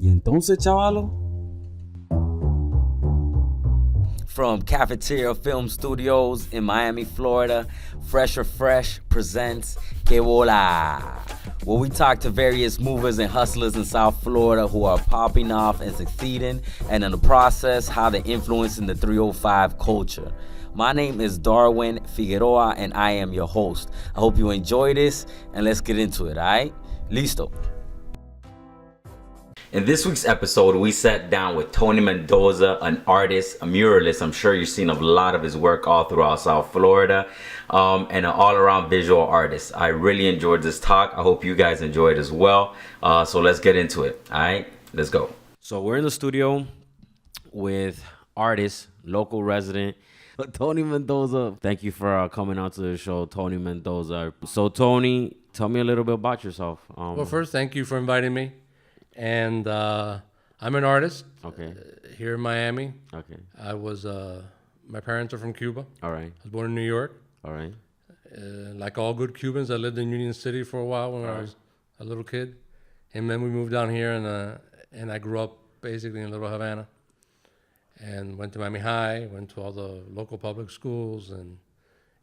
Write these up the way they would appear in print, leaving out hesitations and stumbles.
Y entonces, chavalo. From Cafeteria Film Studios in Miami, Florida, FreshorPhresh presents Que Bola, where we talk to various movers and hustlers in South Florida who are popping off and succeeding, and in the process, how they're influencing the 305 culture. My name is Darwin Figueroa, and I am your host. I hope you enjoy this, and let's get into it, all right? Listo. In this week's episode, we sat down with Tony Mendoza, an artist, a muralist. I'm sure you've seen a lot of his work all throughout South Florida, and an all-around visual artist. I really enjoyed this talk. I hope you guys enjoyed as well. So let's get into it. All right, let's go. So we're in the studio with artist, local resident, Tony Mendoza. Thank you for coming out to the show, Tony Mendoza. So Tony, tell me a little bit about yourself. Well, first, thank you for inviting me. And I'm an artist. Okay. Here in Miami. Okay. I was, my parents are from Cuba. All right. I was born in New York. All right. Like all good Cubans, I lived in Union City for a while when I was a little kid. And then we moved down here, and I grew up basically in Little Havana. And went to Miami High, went to all the local public schools, and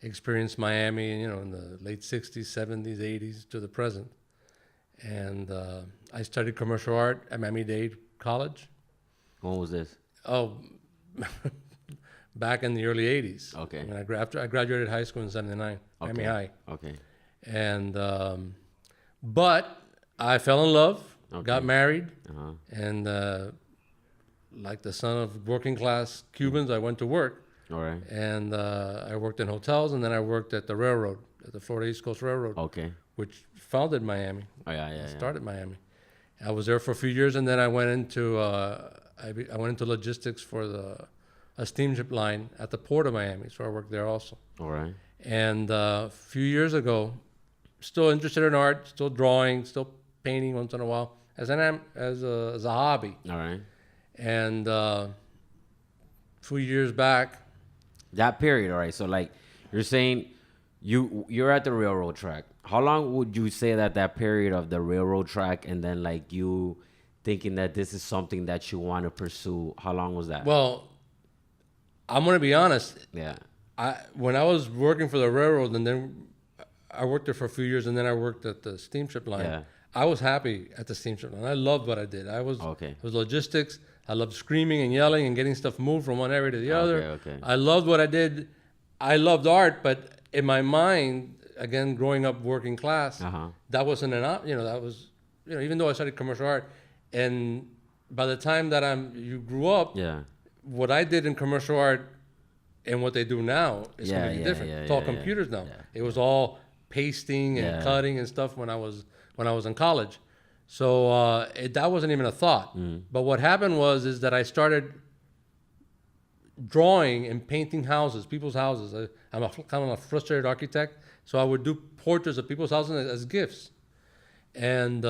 experienced Miami, in the late 60s, 70s, 80s to the present. And I studied commercial art at Miami-Dade College. When was this? Oh, back in the early 80s. Okay. After I graduated high school in 79, Okay. Miami High. Okay. And, but I fell in love, Okay. got married, Uh-huh. and like the son of working class Cubans, I went to work. All right. And I worked in hotels, and then I worked at the railroad, at the Florida East Coast Railroad, Okay. which founded Miami. Oh yeah. Started Miami. I was there for a few years, and then I went into I went into logistics for a steamship line at the port of Miami. So I worked there also. All right. And a few years ago, still interested in art, still drawing, still painting once in a while as a hobby. All right. And a few years back, That period, all right. So like you're saying you're at the railroad track. How long would you say that period of the railroad track, and then like you thinking that this is something that you want to pursue, how long was that? well, I'm gonna be honest. Yeah. When I was working for the railroad, and then I worked there for a few years, and then I worked at the steamship line. Yeah. I was happy at the steamship line. I loved what I did. Okay. It was logistics. I loved screaming and yelling and getting stuff moved from one area to the other. Okay. I loved what I did. I loved art, but in my mind, again, growing up working class, that wasn't that was, even though I studied commercial art, and by the time that you grew up, Yeah. what I did in commercial art and what they do now is completely different. It's all computers now. Yeah. It was all pasting and cutting and stuff when I was in college. So that wasn't even a thought. But what happened is that I started drawing and painting houses, people's houses. I'm kind of a frustrated architect, so I would do portraits of people's houses as gifts. And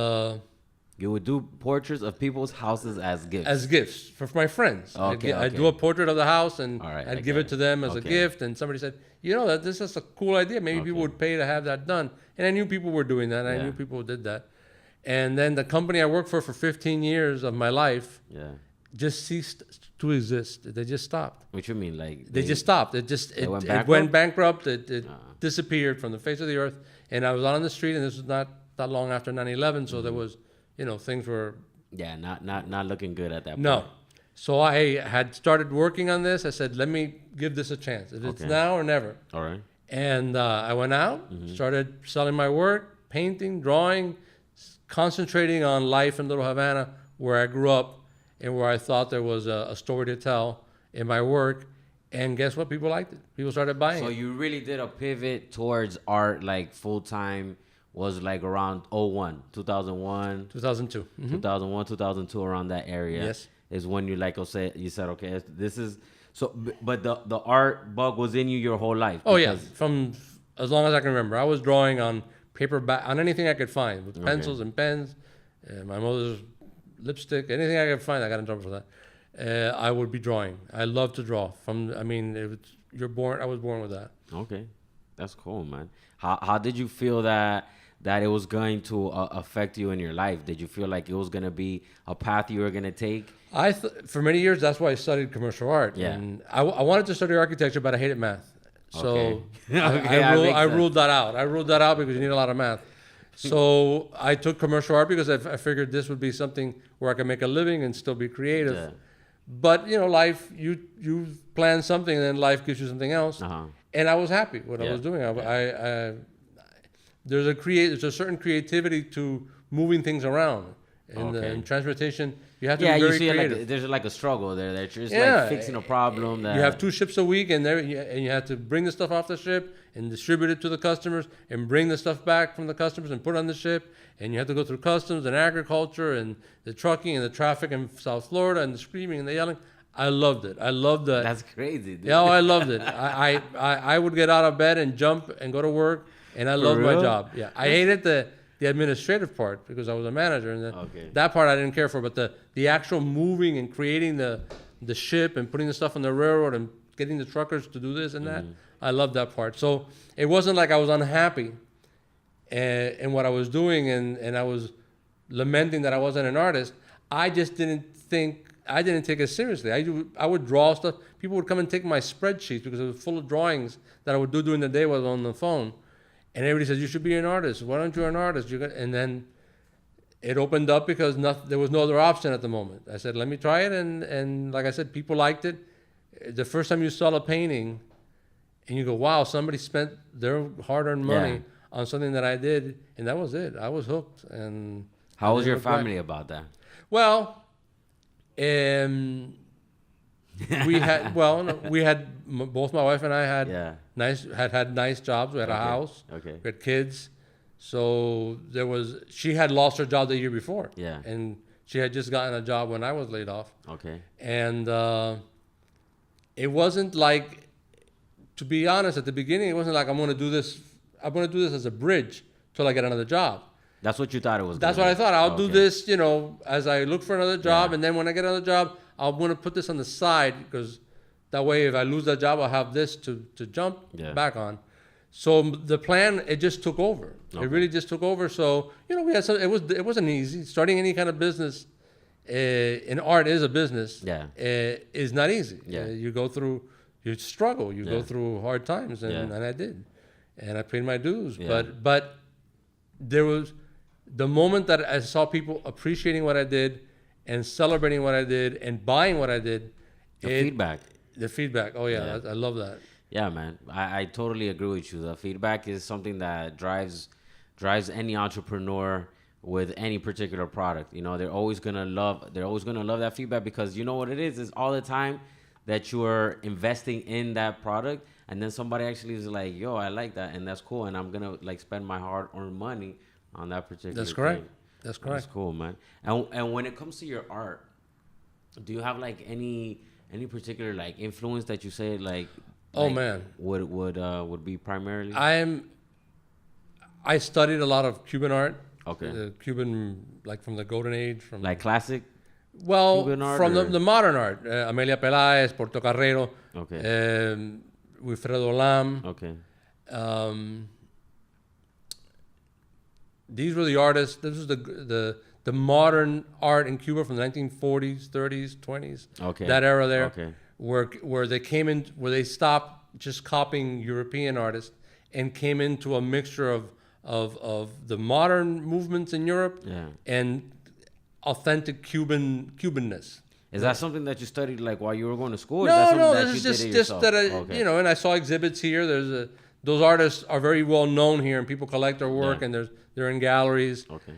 You would do portraits of people's houses as gifts. as gifts for my friends. Okay, I'd do a portrait of the house, and All right, I'd I give get it to them as a Okay. gift. And somebody said, that this is a cool idea. Maybe people would pay to have that done. And I knew people were doing that. I Yeah. knew people did that. And then the company I worked for 15 years of my life Yeah. just ceased to exist. They just stopped. What you mean, like They just stopped. It went bankrupt. It disappeared from the face of the earth. And I was out on the street, and this was not that long after 9/11. So there was, things were not looking good at that point. no. So I had started working on this. I said, let me give this a chance. It's now or never. All right. And I went out, started selling my work, painting, drawing, concentrating on life in Little Havana, where I grew up and where I thought there was a story to tell in my work. And guess what? People liked it. People started buying So it. you really did a pivot towards art, like full time, was like around 2001, 2002. 2001, 2002, around that area. Yes. Is when you you said, okay, this is so. But the art bug was in you your whole life. Oh yeah, from as long as I can remember, I was drawing on paper, on anything I could find, with pencils and pens. My mother's lipstick, anything I could find. I got in trouble for that. I would be drawing. I love to draw. I was born with that. Okay, that's cool, man. How did you feel that that it was going to affect you in your life? Did you feel like it was going to be a path you were going to take? For many years, that's why I studied commercial art. Yeah. And I wanted to study architecture, but I hated math. So Okay. I ruled that out. I ruled that out because you need a lot of math. So I took commercial art because I figured this would be something where I could make a living and still be creative. Yeah. But life, you plan something and then life gives you something else. And I was happy with what I was doing. There's a certain creativity to moving things around. In transportation, you have to be very creative. There's like a struggle there. That you're just like fixing a problem. You have 2 ships a week, and you have to bring the stuff off the ship and distribute it to the customers, and bring the stuff back from the customers and put it on the ship. And you have to go through customs and agriculture and the trucking and the traffic in South Florida and the screaming and the yelling. I loved it. I loved that. That's crazy, dude. Yeah, I loved it. I would get out of bed and jump and go to work, and I loved my job. Yeah, I hated the administrative part because I was a manager, and that part I didn't care for. But the actual moving and creating the ship and putting the stuff on the railroad and getting the truckers to do this and that, I loved that part. So it wasn't like I was unhappy in what I was doing, and I was lamenting that I wasn't an artist. I just didn't take it seriously. I would draw stuff. People would come and take my spreadsheets because it was full of drawings that I would do during the day while I was on the phone. And everybody says, you should be an artist. Why don't you an artist? And then it opened up because there was no other option at the moment. I said, let me try it. And like I said, people liked it. The first time you saw a painting and you go, wow, somebody spent their hard-earned money on something that I did. And that was it. I was hooked. And how was your family about that? Well, we had both my wife and I had nice jobs. We had a house. We had kids. So she had lost her job the year before. Yeah. And she had just gotten a job when I was laid off. Okay. And it wasn't like, to be honest, at the beginning, it wasn't like I'm going to do this as a bridge till I get another job. That's what you thought it was. That's what I thought. I'll do this, as I look for another job, and then when I get another job, I'm going to put this on the side because that way, if I lose that job, I'll have this to jump back on. So the plan, it just took over. It really just took over. So we had it wasn't easy. Starting any kind of business in art is a business. Is not easy. You struggle. You go through hard times, and I did, and I paid my dues. But there was the moment that I saw people appreciating what I did and celebrating what I did and buying what I did. Feedback. The feedback. Oh, yeah. I love that. Yeah, man. I totally agree with you. The feedback is something that drives any entrepreneur with any particular product. They're always gonna love that feedback because you know what it is all the time that you are investing in that product, and then somebody actually is like, yo, I like that, and that's cool, and I'm gonna spend my hard-earned money on that particular That's correct. thing. That's correct. That's cool, man. And when it comes to your art, do you have any particular influence that you say man, would be primarily? I studied a lot of Cuban art. Okay. Cuban, from the Golden Age, from classic. Well, Cuban art from the modern art, Amelia Peláez, Portocarrero, Wilfredo Lam. Okay. These were the artists. This was the modern art in Cuba from the 1940s, 30s, 20s. Okay. That era there. Okay. Where they came in, where they stopped just copying European artists and came into a mixture of the modern movements in Europe and authentic Cubanness. Is that something that you studied while you were going to school? No, this is just that and I saw exhibits here. Those artists are very well known here, and people collect their work, and they're in galleries. Okay.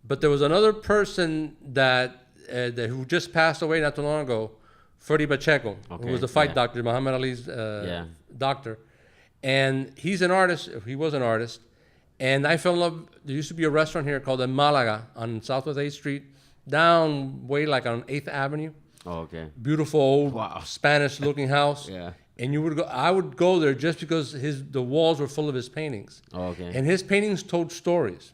But there was another person that who just passed away not too long ago, Freddy Pacheco, who was the fight doctor, Muhammad Ali's doctor, and he's an artist. He was an artist, and I fell in love. There used to be a restaurant here called the Malaga on Southwest 8th Street, down way on 8th Avenue. Oh, okay. Beautiful old Spanish-looking house. Yeah. And I would go there just because the walls were full of his paintings. Oh, okay. And his paintings told stories.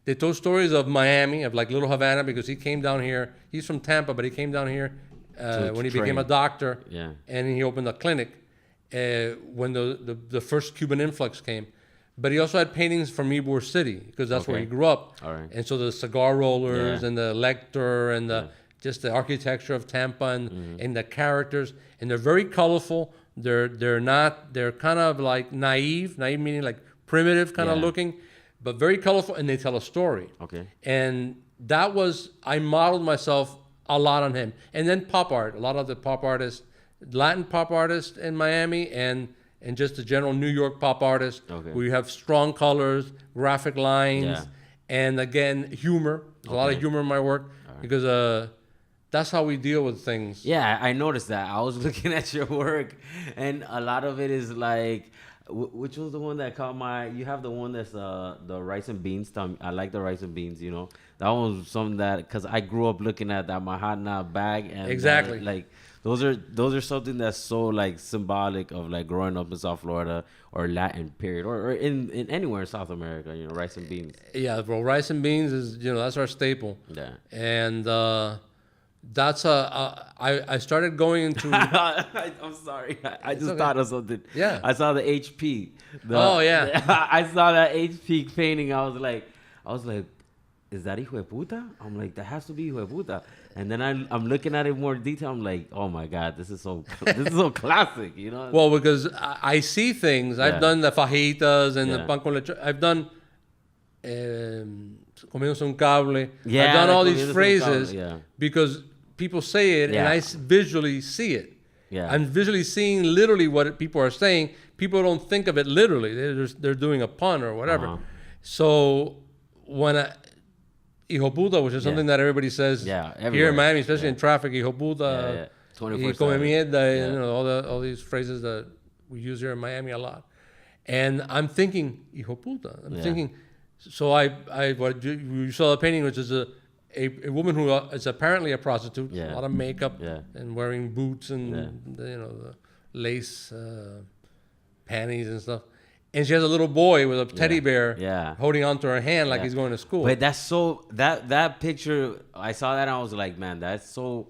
They told stories of Miami, of Little Havana, because he came down here. He's from Tampa, but he came down here when he became a doctor. Yeah. And he opened a clinic when the first Cuban influx came. But he also had paintings from Ybor City because that's where he grew up. All right. And so the cigar rollers and the lector and just the architecture of Tampa and the characters, and they're very colorful. They're kind of like naive meaning like primitive kind of looking, but very colorful, and they tell a story. Okay. And I modeled myself a lot on him. And then pop art, a lot of the pop artists, Latin pop artists in Miami, and just the general New York pop artists, where you have strong colors, graphic lines, and again, humor. There's a lot of humor in my work because that's how we deal with things. Yeah, I noticed that. I was looking at your work, and a lot of it is like, which was the one that caught my? You have the one that's the rice and beans. I like the rice and beans. You know, that one was something that, because I grew up looking at that Mahana bag, and exactly like those are something that's so like symbolic of like growing up in South Florida or Latin period or in anywhere in South America. You know, rice and beans. Yeah, bro, rice and beans is that's our staple. Yeah, and. That's I started going into. I'm sorry. I just thought of something. Yeah. I saw the HP. I saw that HP painting. I was like, is that hijo de puta? I'm like, that has to be hijo de puta. And then I'm looking at it more detail. I'm like, oh my god, this is so classic. You know. Well, because I see things. I've done the fajitas and the pan con leche. I've done. Comiendose un cable. Yeah, I've done all these phrases because people say it, and I visually see it. Yeah, I'm visually seeing literally what people are saying. People don't think of it literally. They're doing a pun or whatever. So when hijo puta, which is something that everybody says here in Miami, especially in traffic, hijo puta, y come mierda, all these phrases that we use here in Miami a lot. And I'm thinking hijo puta. I'm thinking. So what you saw the painting, which is a woman who is apparently a prostitute, a lot of makeup and wearing boots and the lace panties and stuff, and she has a little boy with a teddy bear holding onto her hand like he's going to school. But that's so that picture, I saw that and I was like, man, that's so.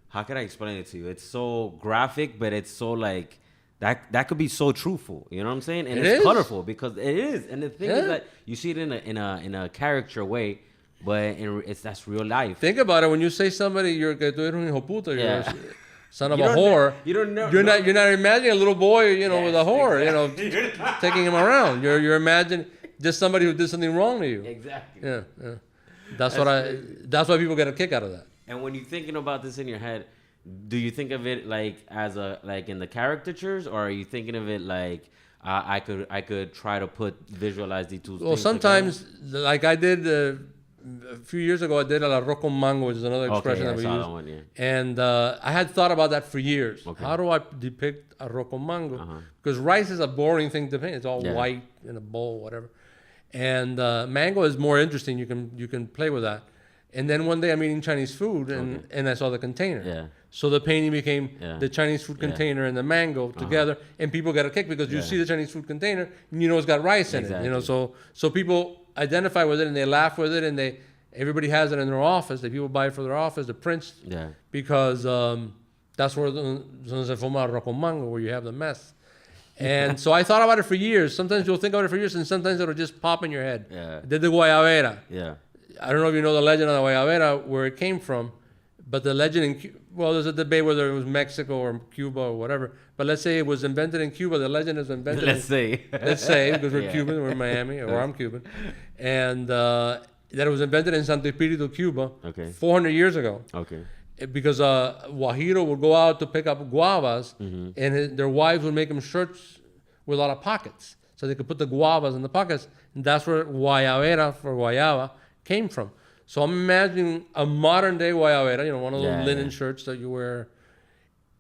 How can I explain it to you? It's so graphic, but it's so like. That could be so truthful, you know what I'm saying? And it's colorful because it is. And the thing is that you see it in a caricature way, but that's real life. Think about it. When you say somebody you're un hijo puta, you're a son of a whore. You don't know. You're not imagining a little boy, with a whore, taking him around. You're imagining just somebody who did something wrong to you. Exactly. Yeah. That's why people get a kick out of that. And when you're thinking about this in your head, do you think of it like as in the caricatures, or are you thinking of it like I could try to visualize these two things? Well, sometimes together? Like I did a few years ago, I did el arroz con mango, which is another expression that we use. That one, and I had thought about that for years. Okay. How do I depict arroz con mango? Because rice is a boring thing to paint. It's all white in a bowl, whatever. And mango is more interesting. You can play with that. And then one day I'm eating Chinese food and I saw the container. Yeah. So the painting became the Chinese food container and the mango together, and people get a kick because you see the Chinese food container and it's got rice in it. So people identify with it and they laugh with it, and everybody has it in their office. People buy it for their office, the prints, because that's where se forma arroz con mango, where you have the mess. And so I thought about it for years. Sometimes you'll think about it for years, and sometimes it'll just pop in your head. Yeah. Did the guayabera. Yeah. I don't know if you know the legend of the guayabera, where it came from, but the legend there's a debate whether it was Mexico or Cuba or whatever. But let's say it was invented in Cuba. The legend is invented. Let's say because we're Cuban, we're in Miami, or I'm Cuban, and that it was invented in Santo Espíritu, Cuba, 400 years ago. Okay. Because Guajiro would go out to pick up guavas, and their wives would make them shirts with a lot of pockets, so they could put the guavas in the pockets, and that's where guayabera for guayaba came from. So I'm imagining a modern day guayabera, one of those linen shirts that you wear,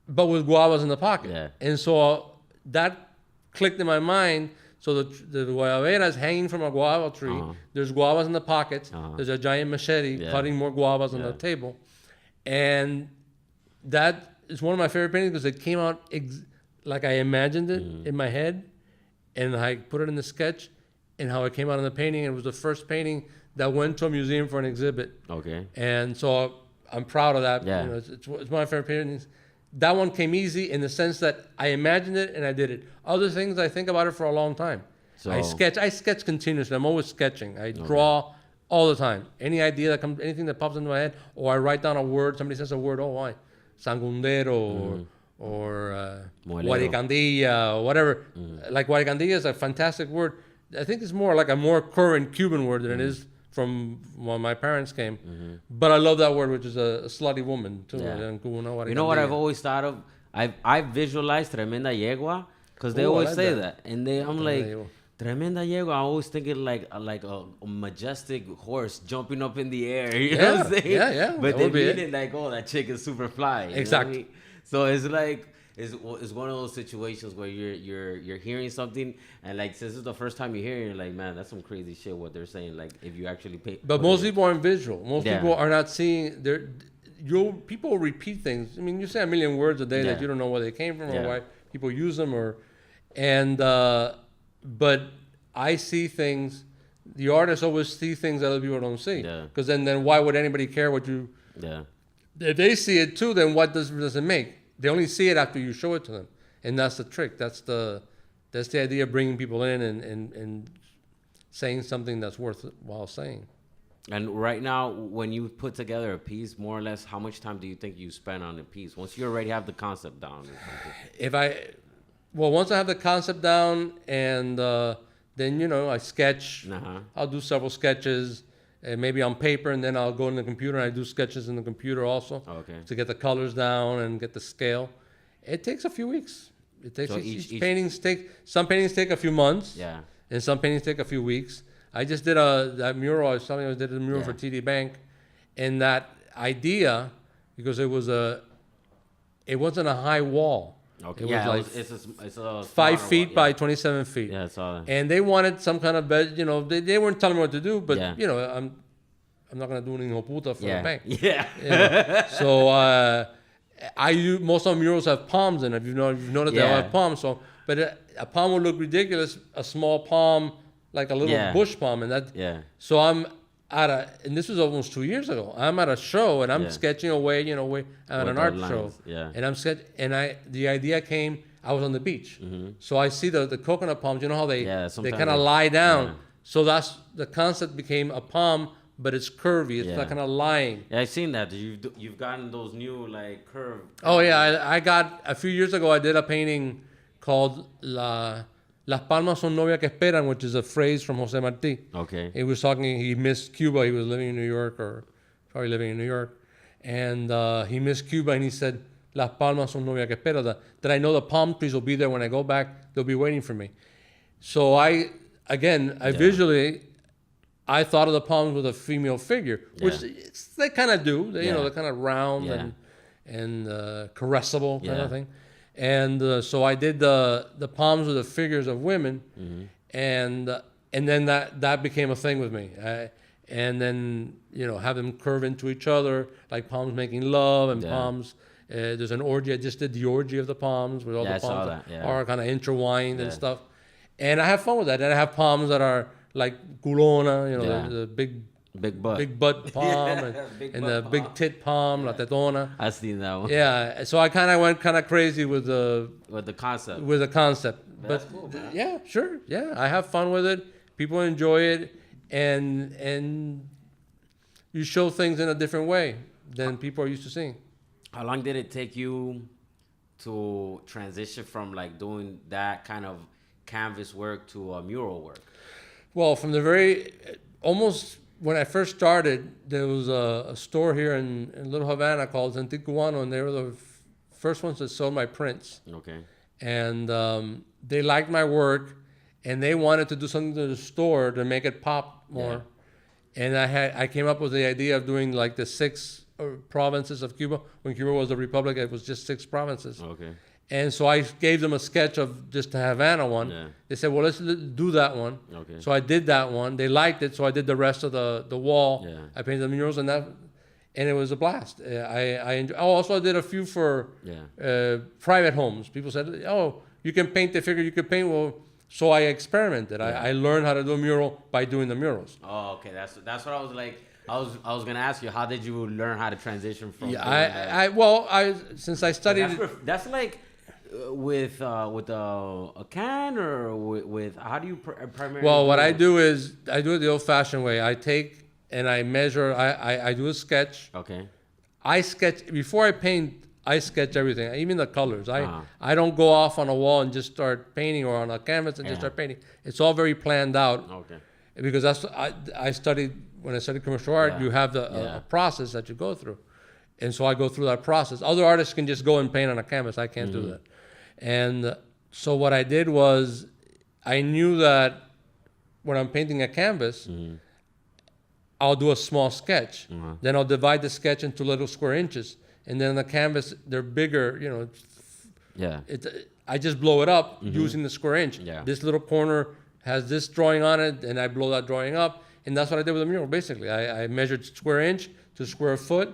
but with guavas in the pocket. Yeah. And so that clicked in my mind. So the guayabera is hanging from a guava tree. There's guavas in the pockets. There's a giant machete cutting more guavas on the table. And that is one of my favorite paintings because it came out like I imagined it in my head, and I put it in the sketch, and how it came out in the painting. It was the first painting that went to a museum for an exhibit. Okay. And so I'm proud of that. Yeah. It's one of my favorite paintings. That one came easy in the sense that I imagined it and I did it. Other things, I think about it for a long time. So I sketch continuously. I'm always sketching. I draw all the time. Any idea that comes, anything that pops into my head, or I write down a word. Somebody says a word. Oh, why? Sangundero or Guaricandilla or whatever. Like Guaricandilla is a fantastic word. I think it's more like a more current Cuban word than it is from when my parents came. But I love that word, which is a slutty woman too. Yeah. You know what I've always thought of? I visualized Tremenda Yegua because they always say that. And I'm like, Tremenda Yegua, I always think it like a majestic horse jumping up in the air. You know what I'm saying? Yeah. But they mean it like, oh, that chick is super fly. Exactly. You know what I mean? So it's like it's one of those situations where you're hearing something and like since it's the first time you hear it, you're like, man, that's some crazy shit what they're saying. Like if you actually pay. But most people aren't visual. Most people are not seeing. People repeat things. I mean, you say a million words a day that you don't know where they came from or why people use them but I see things. The artists always see things that other people don't see. Because then why would anybody care what you? Yeah. If they see it too, then what does it make? They only see it after you show it to them, and that's the trick. That's the idea of bringing people in and saying something that's worthwhile saying. And right now, when you put together a piece, more or less, how much time do you think you spend on a piece once you already have the concept down? Once I have the concept down, and then I sketch. I'll do several sketches. Maybe on paper, and then I'll go in the computer and I do sketches in the computer also to get the colors down and get the scale. It takes a few weeks. It takes some paintings take a few months, and some paintings take a few weeks. I just did that mural. I did a mural for TD Bank, and that idea because it wasn't a high wall. Okay. It was it's a 5 feet by 27 feet. Yeah, that's all. And they wanted some kind of bed. They weren't telling me what to do, but I'm not gonna do anything puta for the bank. Yeah. So I use most of the murals have palms in it. You've noticed they all have palms. So, but a palm would look ridiculous. A small palm, like a little bush palm, and that. Yeah. So I'm and this was almost 2 years ago. I'm at a show and I'm sketching away, at an art show. Yeah. And the idea came. I was on the beach, so I see the coconut palms. You know how they kind of lie down. Yeah. So that's the concept became a palm, but it's curvy. It's not kind of lying. Yeah, I've seen that. You've gotten those new like curve. Oh yeah, I got a few years ago. I did a painting called Las palmas son novia que esperan, which is a phrase from Jose Marti. Okay. He was talking, he missed Cuba. He was living in New York, or probably living in New York. And he missed Cuba, and he said, Las palmas son novia que esperan. That I know the palm trees will be there when I go back. They'll be waiting for me. So visually, I thought of the palms with a female figure, which they kind of do. They're kind of round and caressable kind of thing. And so I did the palms with the figures of women, and then that became a thing with me. And then have them curve into each other, like palms making love, and palms. There's an orgy. I just did the orgy of the palms, where all the palms are kind of intertwined and stuff. And I have fun with that. And I have palms that are like culona, the big butt palm, and the big tit palm, la tetona. I've seen that one. Yeah, so I kind of went crazy with the concept. That's cool, man. Yeah, sure. Yeah, I have fun with it. People enjoy it, and you show things in a different way than people are used to seeing. How long did it take you to transition from like doing that kind of canvas work to mural work? Well, from the almost when I first started, there was a store here in Little Havana called Anticuano, and they were the first ones that sold my prints. Okay. And they liked my work, and they wanted to do something to the store to make it pop more. Yeah. And I came up with the idea of doing like the 6 provinces of Cuba. When Cuba was a republic, it was just 6 provinces. Okay. And so I gave them a sketch of just the Havana one. Yeah. They said, well, let's do that one. Okay. So I did that one. They liked it, so I did the rest of the wall. Yeah. I painted the murals and it was a blast. Also I did a few for private homes. People said, oh, you can paint the figure, you can paint. Well, so I experimented. Yeah. I learned how to do a mural by doing the murals. Oh, okay. That's what I was like. I was gonna ask you, how did you learn how to transition from? Yeah, since I studied. That's like. with a can or with how do you primarily? Well, what do I it? do is I do it the old-fashioned way. I take and I measure. I do a sketch. Okay. I sketch before I paint. I sketch everything, even the colors. Uh-huh. I don't go off on a wall and just start painting, or on a canvas and just Yeah. start painting. It's all very planned out. Okay. Because that's I studied when I studied commercial art. Yeah. You have a process that you go through, and so I go through that process. Other artists can just go and paint on a canvas. I can't do that. And so what I did was, I knew that when I'm painting a canvas, I'll do a small sketch. Then I'll divide the sketch into little square inches, and then on the canvas they're bigger. You know, Yeah. I just blow it up using the square inch. Yeah. This little corner has this drawing on it, and I blow that drawing up. And that's what I did with the mural, basically. I measured square inch to square foot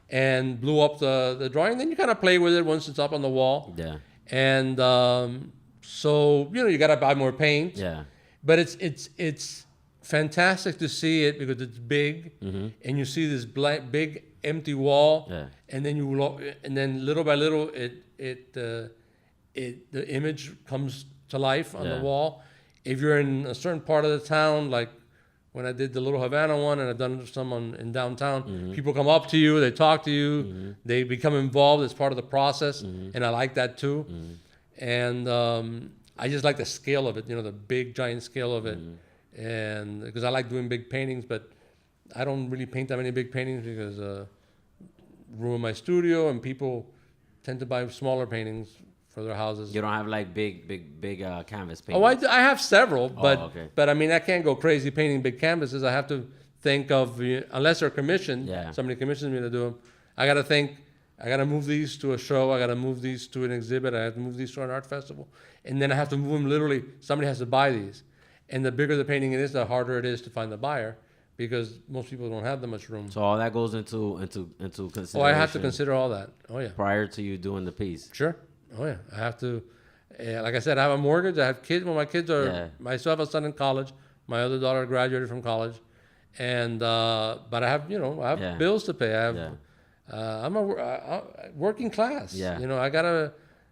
and blew up the drawing. Then you kind of play with it once it's up on the wall. Yeah. And so, you got to buy more paint. Yeah. But it's fantastic to see it because it's big, and you see this big empty wall. Yeah. And then little by little, the image comes to life on the wall. If you're in a certain part of the town, like when I did the Little Havana one, and I've done some in downtown, people come up to you, they talk to you, they become involved as part of the process, and I like that too. And I just like the scale of it, the big giant scale of it, and because I like doing big paintings, but I don't really paint that many big paintings because ruin my studio, and people tend to buy smaller paintings for their houses. You don't have like big canvas paintings. Oh, I have several, but okay. but I mean, I can't go crazy painting big canvases. I have to think of, unless they're commissioned, somebody commissions me to do them. I got to think, I got to move these to a show, I got to move these to an exhibit, I have to move these to an art festival, and then I have to move them literally, somebody has to buy these. And the bigger the painting it is, the harder it is to find the buyer, because most people don't have that much room. So all that goes into consideration. Oh, I have to consider all that. Oh, yeah. Prior to you doing the piece. Sure. Oh, yeah. I have to, like I said, I have a mortgage. I have kids. Well, my kids are, I still have a son in college. My other daughter graduated from college. And, but I have, I have bills to pay. I have, I'm a working class. Yeah.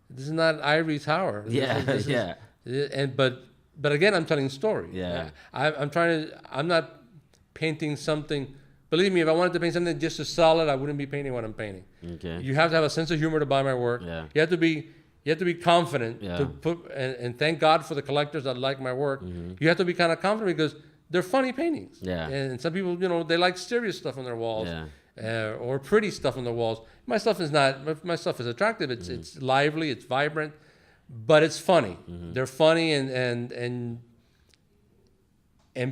This is not Ivory Tower. This is, but again, I'm telling stories. Yeah. I'm not painting something. Believe me, if I wanted to paint something just to sell it, I wouldn't be painting what I'm painting. Okay. You have to have a sense of humor to buy my work. Yeah. You have to be confident to put, and thank God for the collectors that like my work. You have to be kind of confident because they're funny paintings. Yeah. And some people, they like serious stuff on their walls. Or pretty stuff on the walls. My stuff is not. My stuff is attractive. It's lively. It's vibrant, but it's funny. They're funny, and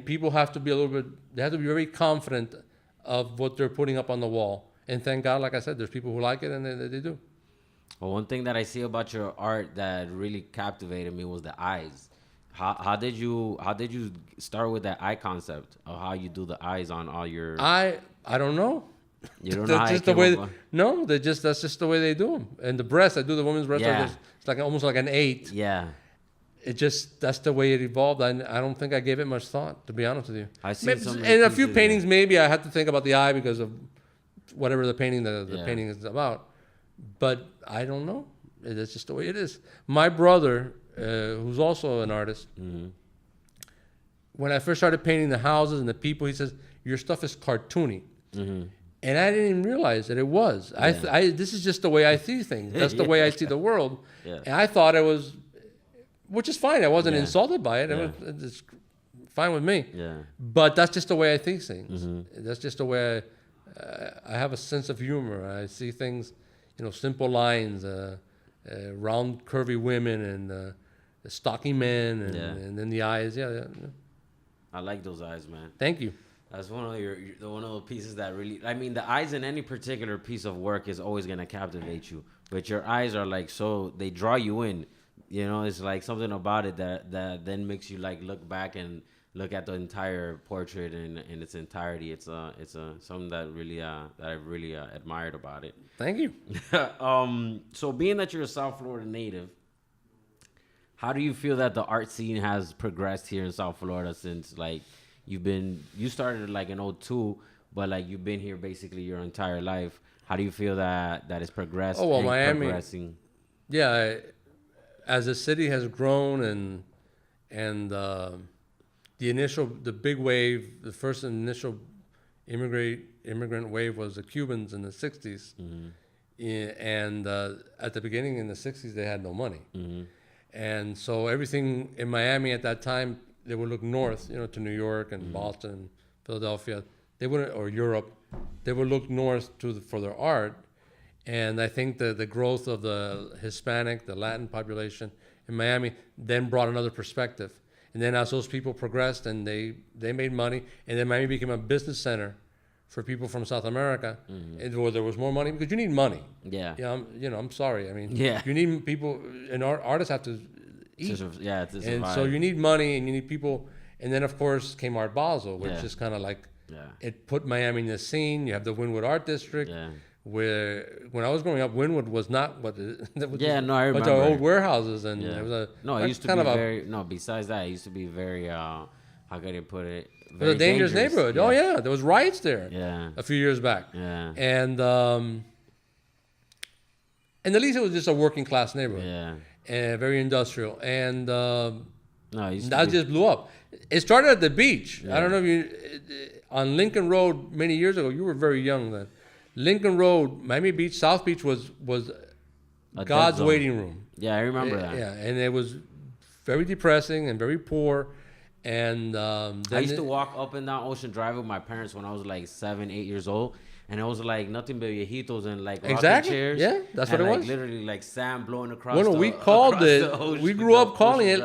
people have to be a little bit. They have to be very confident of what they're putting up on the wall. And thank God, like I said, there's people who like it, and they do. Well, one thing that I see about your art that really captivated me was the eyes. How did you start with that eye concept of how you do the eyes on all your? I don't know. You don't know how just the way. No, that's just the way they do them. And the breast, I do the women's breast. Yeah. It's like almost like an 8. Yeah. That's the way it evolved. I don't think I gave it much thought, to be honest with you. I see Maybe, some. in a few paintings, maybe I had to think about the eye because of whatever the painting the painting is about. But I don't know. It's just the way it is. My brother, who's also an artist, when I first started painting the houses and the people, he says, "Your stuff is cartoony." And I didn't even realize that it was. This is just the way I see things. That's the way I see the world. And I thought it was, which is fine. I wasn't insulted by it. It's fine with me. Yeah. But that's just the way I think things. That's just the way I have a sense of humor. I see things, simple lines, round, curvy women, and stocky men, and then the eyes. Yeah. I like those eyes, man. Thank you. That's one of the pieces that really. I mean, the eyes in any particular piece of work is always gonna captivate you, but your eyes are like they draw you in. It's like something about it that then makes you like look back and look at the entire portrait in its entirety. It's something that really that I've really admired about it. Thank you. So being that you're a South Florida native, how do you feel that the art scene has progressed here in South Florida since like you started like in 2002, but like you've been here basically your entire life? How do you feel that it's progressed? Oh, well, Miami. Progressing? Yeah, as the city has grown and the big wave, the first initial immigrant wave was the Cubans in the 60s. And at the beginning in the 60s, they had no money. And so everything in Miami at that time, they would look north, to New York and Boston, Philadelphia. They wouldn't, or Europe. They would look north for their art. And I think the growth of the Hispanic, the Latin population in Miami then brought another perspective. And then as those people progressed and they made money, and then Miami became a business center for people from South America, and where there was more money, because you need money. Yeah. I'm sorry. I mean, Yeah. you need people, and artists have to eat. To survive. And so you need money and you need people. And then, of course, came Art Basel, which is kind of like, it put Miami in the scene. You have the Wynwood Art District, where when I was growing up, Wynwood was not what it was. I remember. But there were old warehouses, and it was it used to be very, besides that, it used to be very, how could I put it? It was a dangerous neighborhood. Oh, yeah. There was riots there a few years back. Yeah. And at least it was just a working class neighborhood. Yeah. And very industrial. And that just blew up. It started at the beach. I don't know if you, on Lincoln Road many years ago, you were very young then. Lincoln Road, Miami Beach, South Beach was God's waiting room. Yeah, I remember that. Yeah, and it was very depressing and very poor. And I used to walk up and down Ocean Drive with my parents when I was like 7, 8 years old, and it was like nothing but viejitos and like rocking chairs. Yeah, that's what it was. Literally like sand blowing across. Well, we called it. We grew up calling it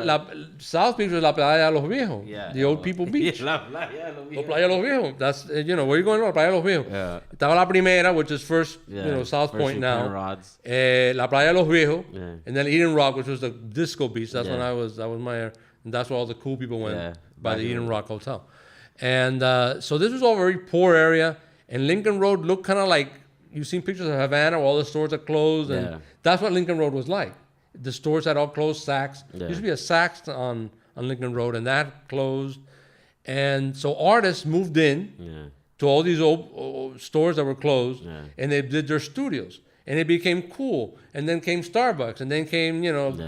South Beach was La Playa de los Viejos. Yeah, the old people beach. La Playa de los Viejos. La Playa de los Viejos. That's where you going? La Playa de los Viejos. Yeah. Estaba La Primera, which is first, South Point now. La Playa de los Viejos, and then Eden Rock, which was the disco beach. That's when that was my. And that's where all the cool people went, by the Eden Rock Hotel. And so this was all a very poor area. And Lincoln Road looked kind of like, you've seen pictures of Havana where all the stores are closed. And that's what Lincoln Road was like. The stores had all closed, Saks. There used to be a Saks on Lincoln Road, and that closed. And so artists moved in to all these old stores that were closed, and they did their studios. And it became cool. And then came Starbucks. And then came,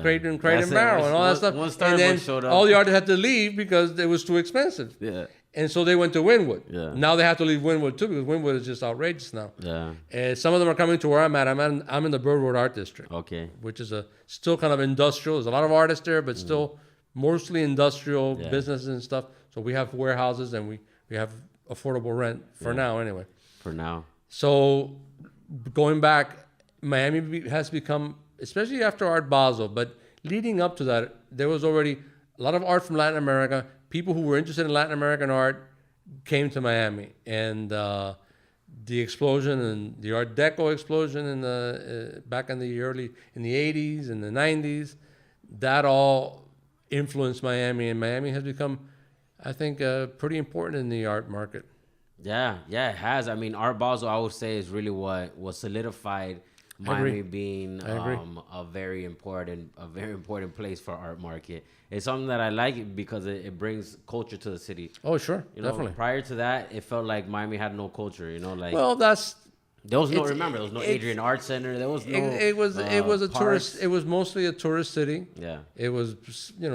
Crate and Barrel and all that stuff. And then all the artists had to leave because it was too expensive. Yeah. And so they went to Wynwood. Yeah. Now they have to leave Wynwood too, because Wynwood is just outrageous now. Yeah. And some of them are coming to where I'm at. I'm in the Birdwood Art District. Okay. Which is still kind of industrial. There's a lot of artists there, but still mostly industrial businesses and stuff. So we have warehouses and we have affordable rent for now anyway. For now. So going back, Miami has become, especially after Art Basel, but leading up to that, there was already a lot of art from Latin America. People who were interested in Latin American art came to Miami, and the explosion and the Art Deco explosion in back in the 80s and the 90s, that all influenced Miami, and Miami has become, I think, pretty important in the art market. Yeah, it has. I mean, Art Basel, I would say, is really what solidified Miami being a very important place for art market. It's something that I like because it brings culture to the city. Oh, sure, definitely. Prior to that, it felt like Miami had no culture. Well, there was no Adrian Art Center. There was no. It was a parks. tourist. It was mostly a tourist city. Yeah. It was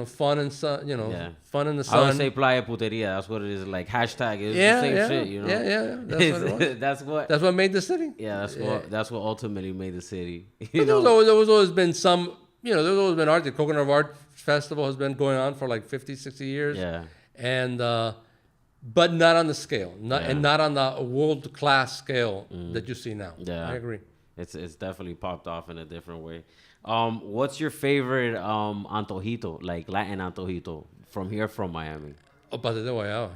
fun and sun. Fun in the sun. I would say Playa Puteria. That's what it is. Like hashtag. It's the same shit. Yeah. That's what it was. That's what made the city. Yeah. That's what ultimately made the city. There was always been some. There's always been art. The Coconut Art Festival has been going on for like 50, 60 years. Yeah. And. But not on the scale, and not on the world-class scale that you see now. Yeah, I agree. It's definitely popped off in a different way. What's your favorite antojito, like Latin antojito, from here, from Miami? Pastel de guayaba.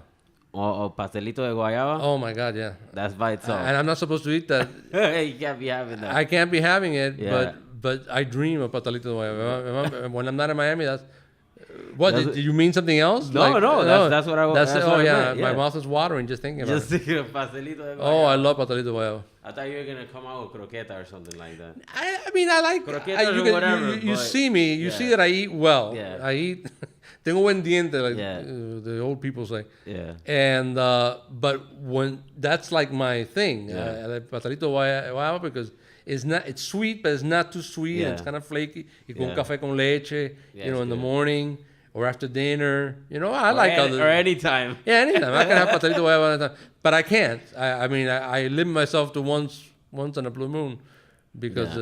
Pastelito de guayaba? Oh, my God, yeah. That's by itself. And I'm not supposed to eat that. You can't be having that. I can't be having it, but I dream of pastelito de guayaba. When I'm not in Miami, that's... What, did you mean something else? No, that's what I was. My mouth is watering just thinking about it. Just thinking of pastelito de guayaba. Oh, I love pastelito de guayaba. I thought you were going to come out with croqueta or something like that. I mean, I like... Croquetas or whatever. You see me. You see that I eat well. Yeah. I eat... tengo buen diente, like the old people say. Yeah. And but when that's like my thing, pastelito guayaba, because it's sweet, but it's not too sweet. And it's kind of flaky. Y con café con leche, in the morning or after dinner. I like other. Or anytime. Yeah, anytime. I can have pastelito guayaba anytime, but I can't. I mean, I limit myself to once on a blue moon because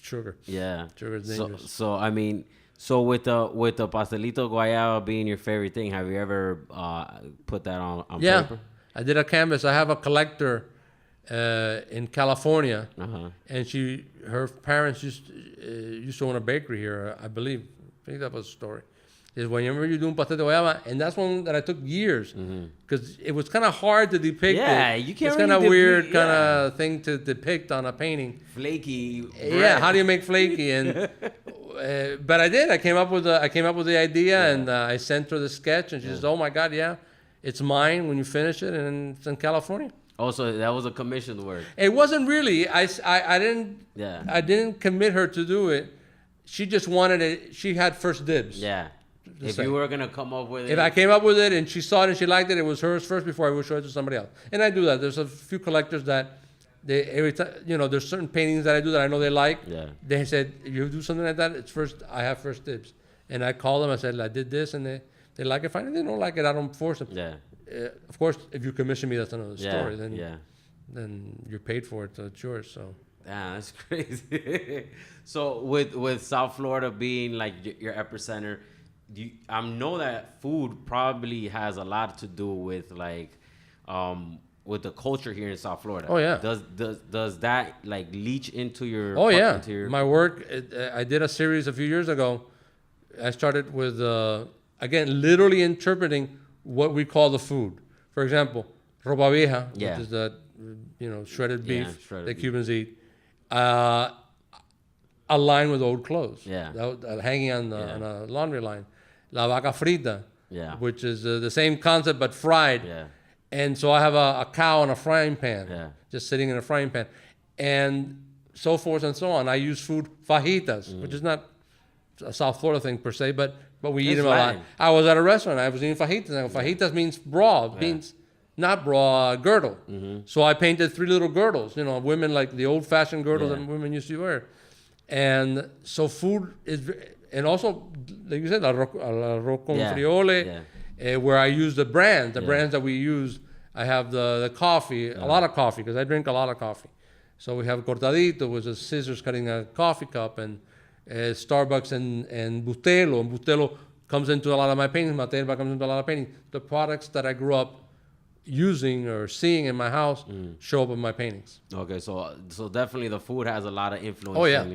sugar. Yeah. Sugar is dangerous. So I mean. So with the pastelito guayaba being your favorite thing, have you ever put that on paper? I did a canvas. I have a collector in California, and her parents used to own a bakery here, I believe. I think that was the story. Is whenever you're doing pastel de guayaba, and that's one that I took years because it was kind of hard to depict. Yeah, you can't. It's kind of weird, kind of thing to depict on a painting. Flaky. Bread. Yeah, how do you make flaky? And but I did. I came up with the idea, and I sent her the sketch, and she says, "Oh my God, yeah, it's mine when you finish it, and it's in California." Oh, so that was a commissioned work. It wasn't really. I didn't. Yeah. I didn't commit her to do it. She just wanted it. She had first dibs. Yeah. If you were gonna come up with it. If I came up with it and she saw it and she liked it, it was hers first before I would show it to somebody else. And I do that. There's a few collectors that every time, there's certain paintings that I do that I know they like. Yeah. They said, you do something like that, it's first. I have first dibs. And I call them. I said, I did this, and they like it fine. If they don't like it, I don't force them. Yeah. Of course, if you commission me, that's another story. Then you're paid for it, so it's yours. So. Damn, that's crazy. So with South Florida being like your epicenter, I know that food probably has a lot to do with with the culture here in South Florida. Oh yeah. Does that like leach into your? Oh yeah. My work. I did a series a few years ago. I started with again literally interpreting what we call the food. For example, ropa vieja, which is that shredded beef that Cubans eat. Aligned with old clothes. Yeah. Hanging on a laundry line. La vaca frita. Yeah. Which is the same concept but fried. Yeah. And so I have a cow in a frying pan. Yeah. Just sitting in a frying pan. And so forth and so on. I use food fajitas, which is not a South Florida thing per se, but we eat them a lot. I was at a restaurant. I was eating fajitas. And fajitas means bra. Means not bra, girdle. So I painted 3 little girdles, women like the old-fashioned girdles that women used to wear. And so food is, and also, like you said, arroz con friole, where I use the brands that we use. I have the coffee, a lot of coffee, because I drink a lot of coffee. So we have cortadito, which is scissors cutting a coffee cup, and Starbucks and Bustelo. And Bustelo comes into a lot of my paintings. Materva comes into a lot of paintings. The products that I grew up using or seeing in my house show up in my paintings. Okay, so definitely the food has a lot of influence. Oh yeah.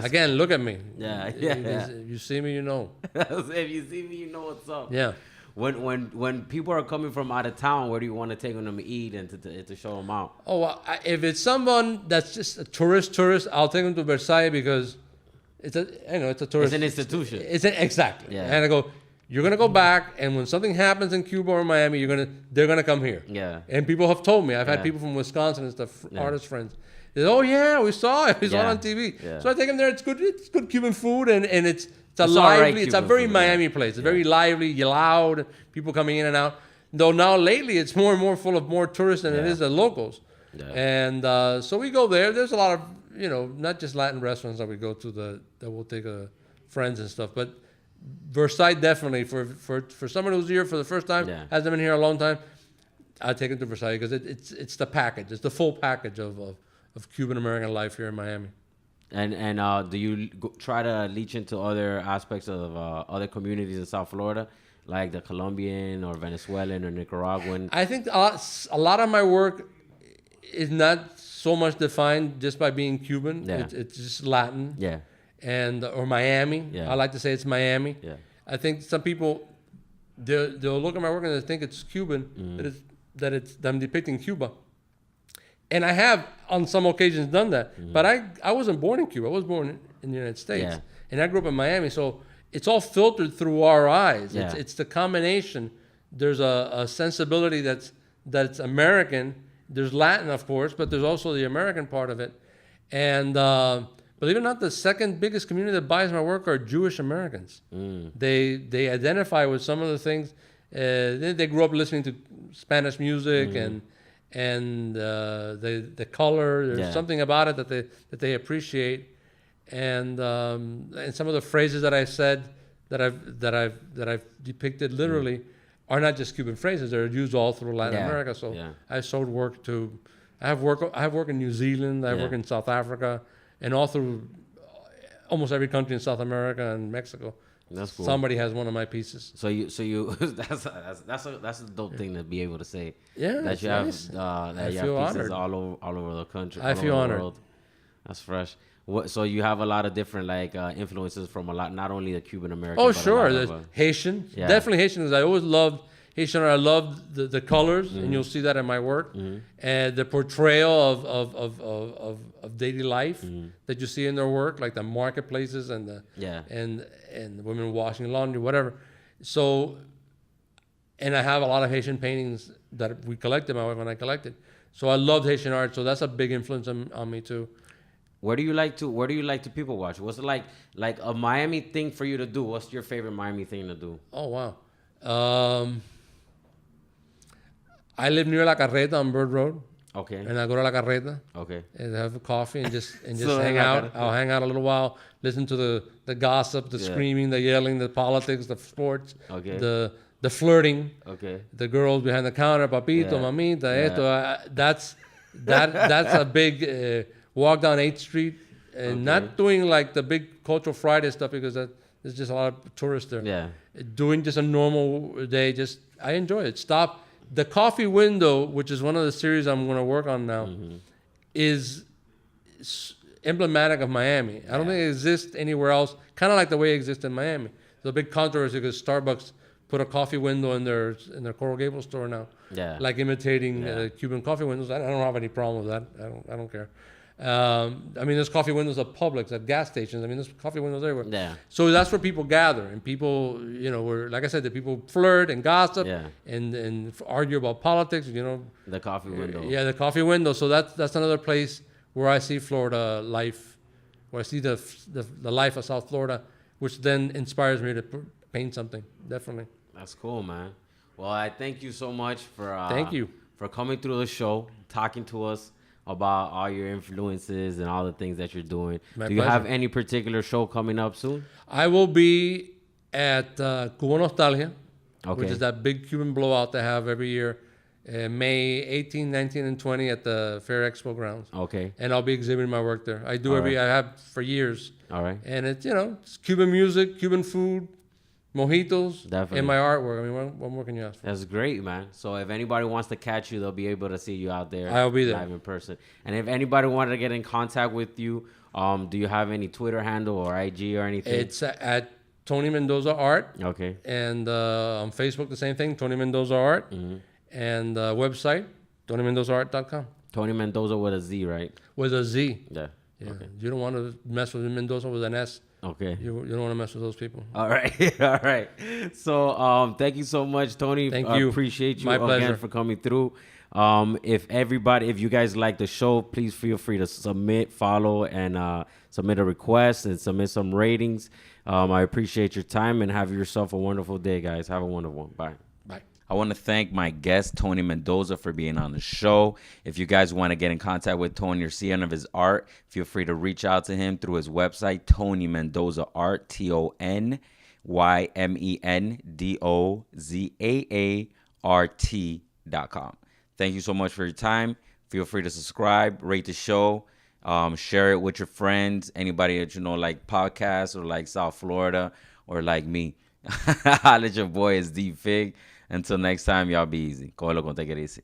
Again, look at me. Yeah. If you see me, you know. If you see me, you know what's up. Yeah. When people are coming from out of town, where do you want to take them to eat and to show them out? Oh, well, if it's someone that's just a tourist, I'll take them to Versailles because it's a tourist. It's an institution. Exactly. Yeah. And I go, you're gonna go back, and when something happens in Cuba or Miami, they're gonna come here. Yeah. And people have told me. I've had people from Wisconsin and stuff, artist friends. They say, oh yeah, we saw it. We saw it on TV. Yeah. So I take them there. It's good. It's good Cuban food, and it's a lively. Right, it's a very Miami place. It's very lively, loud. People coming in and out. Though now lately it's more and more full of more tourists than it is the locals. Yeah. And so we go there. There's a lot of not just Latin restaurants that we go to that we'll take friends and stuff, but Versailles definitely for someone who's here for the first time, hasn't been here a long time. I take them to Versailles because it's the package. It's the full package of Cuban American life here in Miami. And do you try to leach into other aspects of other communities in South Florida, like the Colombian or Venezuelan or Nicaraguan? I think a lot of my work is not so much defined just by being Cuban. Yeah. It's just Latin. Yeah. Or Miami. Yeah. I like to say it's Miami. Yeah. I think some people they'll look at my work and they think it's Cuban, that I'm depicting Cuba. And I have on some occasions done that. But I wasn't born in Cuba. I was born in the United States. Yeah. And I grew up in Miami, so it's all filtered through our eyes. Yeah. It's the combination. There's a sensibility that's American. There's Latin, of course, but there's also the American part of it. And believe it or not, the second biggest community that buys my work are Jewish Americans. They identify with some of the things. They grew up listening to Spanish music and the color. There's something about it that they appreciate, and some of the phrases that I said that I've depicted literally are not just Cuban phrases. They're used all through Latin America. So I sold work to. I have work in New Zealand. I have work in South Africa, and all through almost every country in South America and Mexico. That's cool. Somebody has one of my pieces. So you that's a dope thing to be able to say. Yeah, that you nice. have that I you feel have pieces honored. all over the country. I feel honored. World. That's fresh. So you have a lot of different influences from a lot, not only the Cuban American. Oh sure, there's Haitian, definitely Haitian. Because I always loved Haitian. I love the colors, and you'll see that in my work, and the portrayal of daily life that you see in their work, like the marketplaces and the and the women washing laundry, whatever. So, and I have a lot of Haitian paintings that we collected, my wife and I collected. So I loved Haitian art. So that's a big influence on me too. Where do you like to people watch? What's it like a Miami thing for you to do? What's your favorite Miami thing to do? Oh wow. I live near La Carreta on Bird Road. Okay. And I go to La Carreta. Okay. And have a coffee and just So hang out. I'll hang out a little while, listen to the gossip, the screaming, the yelling, the politics, the sports, the flirting, the girls behind the counter, papito, mamita, esto. That's a big walk down 8th Street, and not doing like the big Cultural Friday stuff because there's just a lot of tourists there. Yeah. Doing just a normal day, I enjoy it. Stop. The Coffee Window, which is one of the series I'm going to work on now, is emblematic of Miami. I don't think it exists anywhere else, kind of like the way it exists in Miami. There's a big controversy because Starbucks put a coffee window in their Coral Gables store now, like imitating Cuban coffee windows. I don't have any problem with that. I don't care. I mean, there's coffee windows at Publix, at gas stations. I mean, there's coffee windows everywhere. Yeah. So that's where people gather, and people, where, like I said, the people flirt and gossip and argue about politics. The coffee window. Yeah, the coffee window. So that's another place where I see Florida life, where I see the life of South Florida, which then inspires me to paint something. Definitely. That's cool, man. Well, I thank you so much for thank you for coming through the show, talking to us about all your influences and all the things that you're doing. Do you have any particular show coming up soon? I will be at Cuba Nostalgia, which is that big Cuban blowout they have every year, May 18, 19, and 20 at the Fair Expo grounds. Okay. And I'll be exhibiting my work there. I have for years. All right. And it's, it's Cuban music, Cuban food, mojitos, and my artwork. I mean, what more can you ask for? That's great, man. So if anybody wants to catch you, they'll be able to see you out there. I'll be there live in person. And if anybody wanted to get in contact with you, do you have any Twitter handle or IG or anything? It's at Tony Mendoza Art. Okay. And on Facebook, the same thing, Tony Mendoza Art. Mm-hmm. And website, TonyMendozaArt.com. Tony Mendoza with a Z, right? With a Z. Yeah. Okay. You don't want to mess with Mendoza with an S. Okay. You don't want to mess with those people. All right. All right. So thank you so much, Tony. Thank you. Appreciate you My pleasure. again for coming through. If you guys like the show, please feel free to submit, follow, and submit a request and submit some ratings. I appreciate your time and have yourself a wonderful day, guys. Have a wonderful one. Bye. Bye. I want to thank my guest, Tony Mendoza, for being on the show. If you guys want to get in contact with Tony or see any of his art, feel free to reach out to him through his website, Tony Mendoza Art, TonyMendozaArt.com. Thank you so much for your time. Feel free to subscribe, rate the show, share it with your friends, anybody that you know like podcasts or like South Florida or like me. Holla at your boy, it's D Fig. Until next time, y'all be easy. Cógelo con te easy.